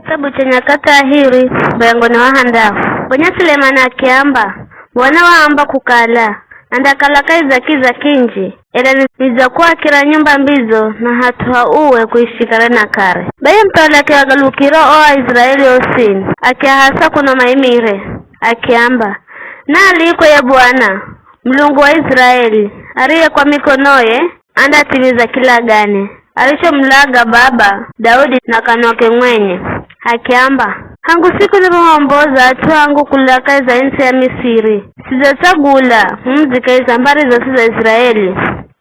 Kitabu cha Nyakati ahiri bayangoni wahandao bonya Sulemana akiamba wana waamba kukala andakala kaiza kiza kinji ela nizakuwa kila nyumba mbizo na hatua uwe kuishikana na kare baye mpala kiagalukiro oa Israeli osini akiahasa kuna maimire akiamba na aliko ya Bwana Mlungu wa Israeli ariye kwa mikonoye anda timiza kila gane alichomlaga baba Daudi na kanwake mwenye akiamba hangu siku niromboza atu hangu kulaka za nchi ya Misiri sizachagula mzika mbari za siza Israeli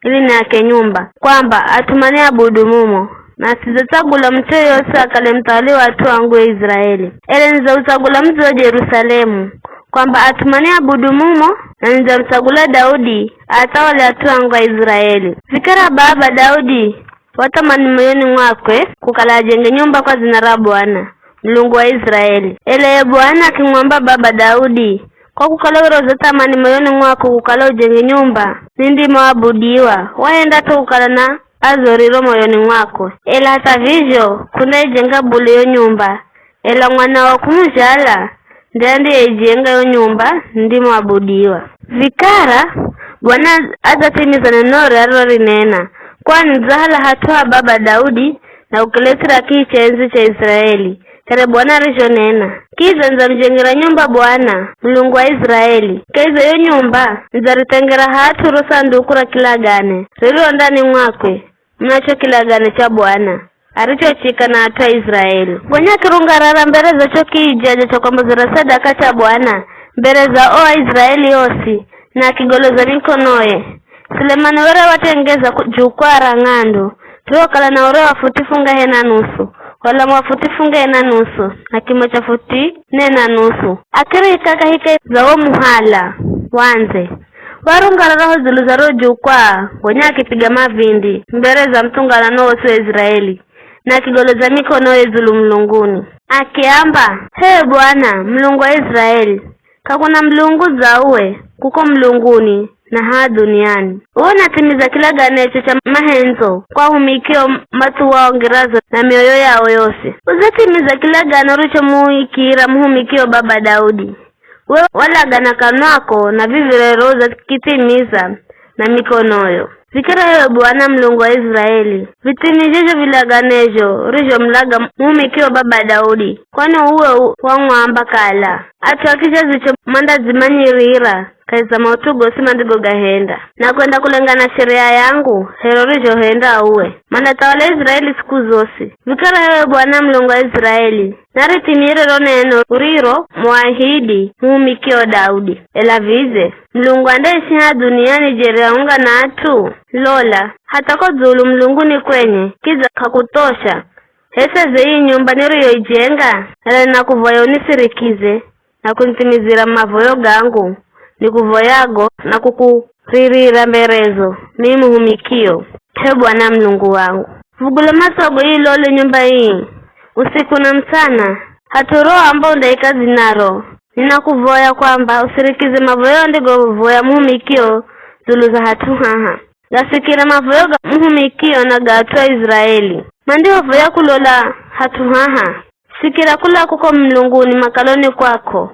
ili ni ake nyumba kwamba atumani abudu mumo na sizachagula mtu yose akale mtawali wa atu hangu ya Israeli ele nizauchagula mzi wa Jerusalemu kwamba atumani abudu mumo na nizauchagula Daudi atawale atu hangu ya Israeli fikira baba Daudi watamani moyoni mwakwe kukala ajenge nyumba kwa zina la Bwana Mlungu wa Israeli ele Bwana akimwamba baba Daudi kwa kukala uroza tamani moyoni mwako kukala ujenge nyumba nindi maabudiwa waenda to kukala na azoriro moyoni mwako ela hata vivyo kuna ijenga bule yo nyumba ela mwana wa kumjala ndiye ijenga yo nyumba ndi maabudiwa vikara Bwana azatimiza neno raro nena kwani zahala hatua baba Daudi na ukiletira kicha enzi cha Israeli kare Bwana nena kiza nza mjengera nyumba Bwana Mlungu wa Israeli kaiza yo nyumba nzaritengera hatu rusandukura kila gane rilo ndani mwakwe mnacho kila gane cha Bwana aricho chika na hatu Israeli Bwana kirunga rara mbere za choki ijaja cha kwamba zira sadaka cha Bwana mbere za oa Israeli yosi na kigoloza mikonoye Sulemana were watengeza jukwara ng'ando tuokala na ore wafutifunga hena nusu wala mwafutifunga hena nusu na kimo cha futi nena nusu akiri ikaka hike za muhala wanze warungala roho ziluzaro jukwaa wonya akipiga mavindi mbere za mtungala no osu Israeli na kigoloza mikono ezulu mlunguni akiamba he Bwana Mlungu wa Israeli kakuna mlungu za uwe kuko mlunguni na haa duniani uona timiza kila ganecho cha mahenzo kwa humikio matu waongerazo na mioyo yao yose uzatimiza kila gano rucho muikira muhumikio baba Daudi we wala gana kanwako na vivirero za kitimiza na mikonoyo zikira hewe Bwana Mlungu wa Israeli vitimijejo vilaganejo rijo mlaga muhumikio baba Daudi kwani uwe wangwamba kala atu akisha zicho manda zimanyirira kaiza mautugo simandigo gahenda na kwenda kulengana sheria yangu herorijo henda uwe manda tawala Israeli siku zosi vikara hewe Bwana Mlungu wa Israeli naritimire roneno uriro mwahidi muhumikio Daudi ela vize Mlungu andeshiha duniani jerea unga na atu lola hatako zulu mlunguni kwenye kiza kakutosha hese zei nyumba niriyo ijenga ela na kuvoya unisirikize na kuntimizira mavoyo gangu ni kuvoyago na kukuririra mberezo mimi humikio he Bwana Mlungu wangu vugula masogo hii lole nyumba hii usiku na mchana haturo ambao ndaikazi naro ninakuvoya kwamba usirikize mavoyo ndigo voya muhumikio zulu za hatu haha gasikira mavoyo muhumikio na gatua Israeli mandiho voya kulola hatu haha sikira kula kuko mlunguni makaloni kwako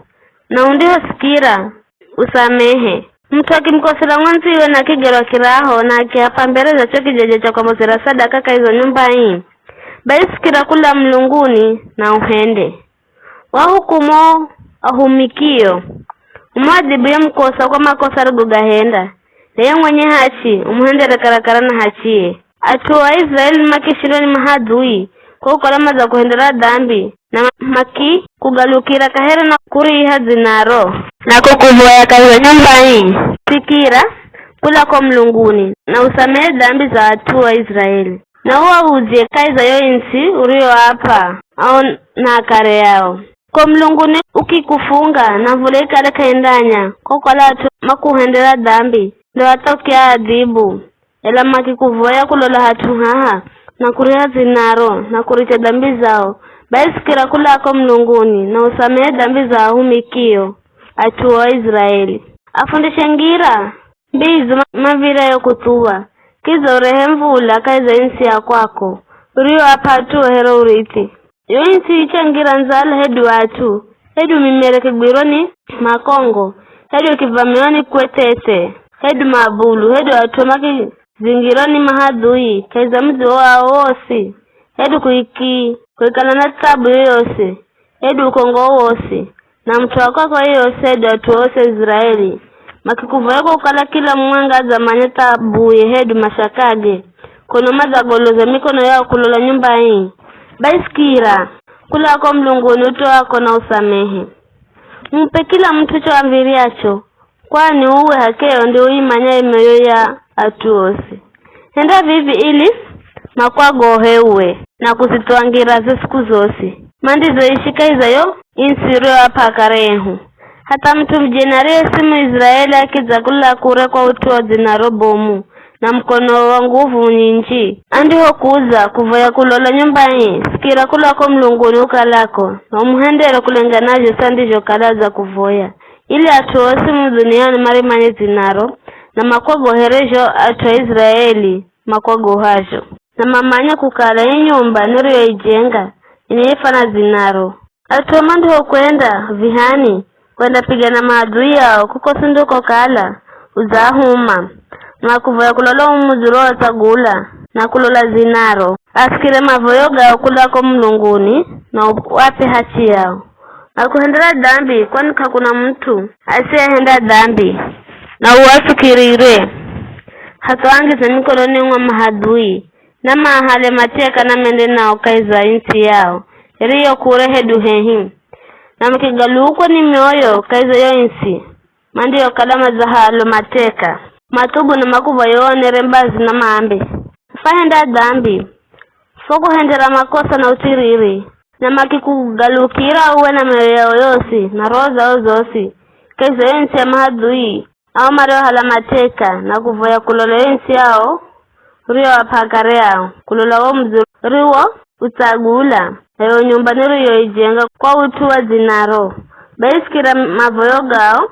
na undiho sikira usamehe mtu akimkosera mwanzi iwe na kigero kiraho na akiapa mbere za choki jeje cha kwa mozera sadaka kaizo nyumba hii basi sikira kula mlunguni na uhende wahukumo ahumikio umwadhibu mkosa kwa makosa rugugahenda leye mwenye hachi umuhende rekarakara na hachie atuwa Israeli makishironi mahadui kwa ukalama za kuhendera dhambi na maki kugalukira kahera na kuriha zinaro na kukuvoya kahiyo nyumba hii sikira kula kwa mlunguni na usamehe dhambi za watu wa Israeli na huwa uzie kaiza yo insi urio hapa au na kare yao kwa mlunguni ukikufunga na vule kare kaendanya kwa kala atu makuhendera dhambi ndo watokia adhibu ela makikuvoya kulola hatu haha na kuriha zinaro na kuricha dhambi zao basi kira kula kwa mlunguni na usamehe dhambi za humikio atuwa Israeli afundishe ngira mbizu mavira yo kutuwa kiza urehemvula kaiza insi ya kwako urio hapa atuwa hero uriti Yoinsi ichangira nzala hedu watu. Hedu mimere kigwironi makongo. Hedu kivamioni kwetete. Hedu mabulu. Hedu watu maki zingironi mahadui. Kaiza mzi wa wosi. Hedu kuikala na tabu yoyose. Hedu ukongo wosi. Na mtu kwa yose hedu watu wose Israeli. Makikuvayoko ukala kila mwanga za manyeta buye hedu mashakage. Kono maza goloza mikono yao kulola nyumba hii. Baisikira. Kula kwa mlunguni uto wako na usamehe. Mpe kila mtu cho amviriacho. Kwani uwe hakeo ndio imanya imeyo ya atuosi. Henda vivi ili makwago hewe na kusituangira siku zosi. Mandizo ishika izayo insiro hapa karehu. Hata mtu mjenarie simu Israeli akizakula kure kwa utuwa zinarobomu na mkono wa nguvu nyinji. Andiho kuza kuvaya kulola nyumba hii. Sikira kula kwa mlunguni ukalako na umuhendero kulenganajo sandijo kalaza kuvoya. Ili atuosi mduniani marimani zinaro na makwago herejo atua Israeli makwago hajo. Na mamanya kukala hii nyumba nuru ya ijenga inifana zinaro. Atua mandiho kwenda vihani kwenda pigana maadui yao kuko sinduko kala uzahuma na kuvaya kulola umuzuro watagula na kulola zinaro. Asikire mavoyoga kula kwa mlunguni na wape hachi yao. Na kuhendera dhambi kwani kakuna mtu asiyehenda dhambi na uwafikirire. Hatuangiza mikononi mwa mahadui na mahale mateka na mende nao kaiza inti yao. Iriyo kure hedu hehi. Na mkigaluko ni mioyo kaiza yo insi. Mandiyo kalama za halo mateka. Matubu na makuva yoone rembazi na maambi. Fahenda dhambi. Fogo hendera makosa na utiriri. Na makikugalukira uwe na mioyo yosi na roza ozosi. Kaiza yo insi ya mahadui. Au mario hala mateka na kuvoya kulola yo insi yao. Rio wapakare yao. Kulola wo mzuri. Rio utagula. Ayo nyumba niru yo ijenga kwa utuwa zinaro. Baisikira mavoyogao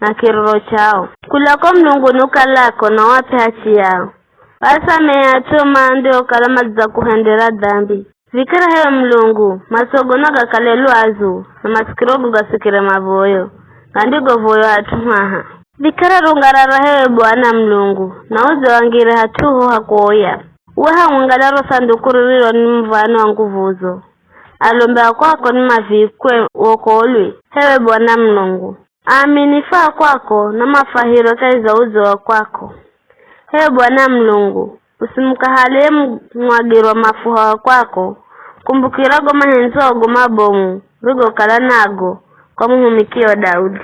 na kiroro chao. Kula kwa mlunguni ukalako na wape hachi yao. Basa meyatuma ndio kalama za kuhendera dhambi. Vikira hewa mlungu, masogono gakalelu azu, na masikirogu gasikira mavoyo. Kandigo voyo hatumaha. Vikira rungarara hewe Bwana mlungu, na uze wangire hatuho hakuoya. Uweha mwangalaro sandukuriro ni mvano wanguvuzo. Alombea kwako ni mavikwe wokolwi, hewe Bwana mlungu. Aminifaa kwako na mafahiro kaiza uzo wa kwako. Hewe Bwana mlungu, usimukahale mwagirwa mafuha kwako. Kumbukirago mahenzo mabomu, rigo kalanago, kwa muhumikio Daudi.